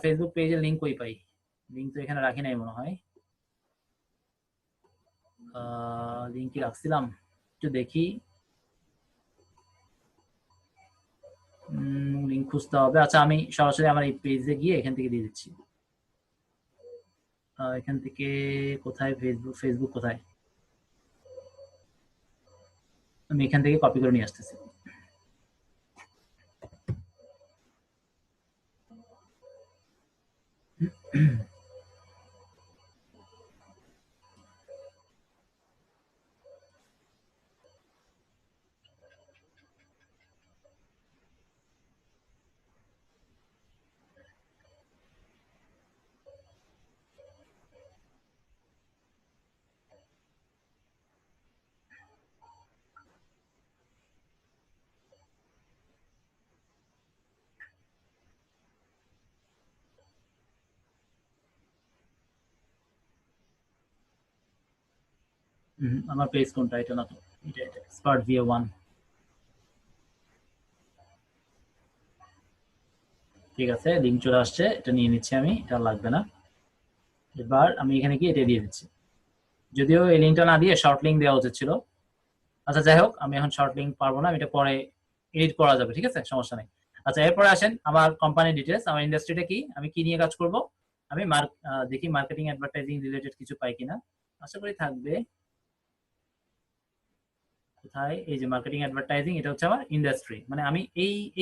Facebook পেজের link কই পাই? Link তো এখানে রাখি নাই মনে হয়। লিংক কি রাখছিলাম? একটু দেখি। লিংক খুঁজতে হবে। আচ্ছা, আমি সরাসরি আমার এই পেজে গিয়ে এখান থেকে দিয়ে দিচ্ছি। এখান থেকে কোথায়? ফেসবুক কোথায়? আমি এখান থেকে কপি করে নিয়ে আসতেছি। আমার পেজ কোনটা? এটা না তো, এটা এক্সপার্ট ভিএ 1। ঠিক আছে, লিংক চলে আসছে, এটা নিয়ে নিচ্ছি আমি, এটা লাগবে না। এবার আমি এখানে গিয়ে এটা দিয়ে দিচ্ছি। যদিও এই লিঙ্কটা না দিয়ে শর্ট লিঙ্ক দেওয়া উচিত ছিল। আচ্ছা, যাই হোক, আমি এখন শর্ট লিঙ্ক পারবো না, এটা পরে এডিট করা যাবে, ঠিক আছে, সমস্যা নেই। আচ্ছা, এরপরে আসেন আমার কোম্পানি ডিটেলস, আমার ইন্ডাস্ট্রিটা কি, আমি কি নিয়ে কাজ করব। আমি দেখি মার্কেটিং অ্যাডভার্টাইজিং রিলেটেড কিছু পাই কিনা, আশা করি থাকবে। কোথায়? এই যে মার্কেটিং অ্যাডভার্টাইজিং, এটা হচ্ছে আমার ইন্ডাস্ট্রি, মানে আমি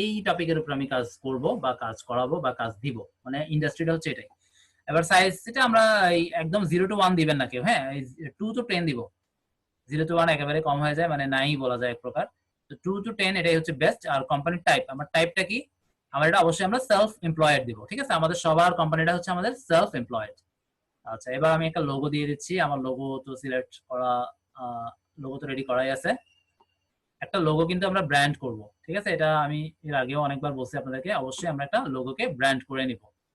এই টপিকের উপর আমি কাজ করব বা কাজ করাবো বা কাজ দিব, মানে ইন্ডাস্ট্রিটা হচ্ছে এটাই। এবার সাইজটা আমরা এই একদম 0 to 1 দিবেন না কেউ, হ্যাঁ, 2 to 10 দিব। 0 to 1 একেবারে কম হয়ে যায়, মানে নাই বলা যায় এক প্রকার। তো 2 to 10 এটাই হচ্ছে বেস্ট। আর কোম্পানির টাইপ, আমার টাইপটা কি? আমার এটা অবশ্যই আমরা সেলফ এমপ্লয়েড দিব, ঠিক আছে, আমাদের সবার কোম্পানিটা হচ্ছে আমাদের সেলফ এমপ্লয়েড। আচ্ছা, এবার আমি একটা লোগো দিয়ে দিচ্ছি। আমার লোগো তো সিলেক্ট করা, লোগো তো রেডি করাই আছে। একটা লোগো কিন্তু আমরা ব্র্যান্ড করব, ঠিক আছে, এটা আমি এর আগেও অনেকবার বলছি আপনাদেরকে, অবশ্যই আমরা একটা লোগোকে ব্র্যান্ড করে নিব।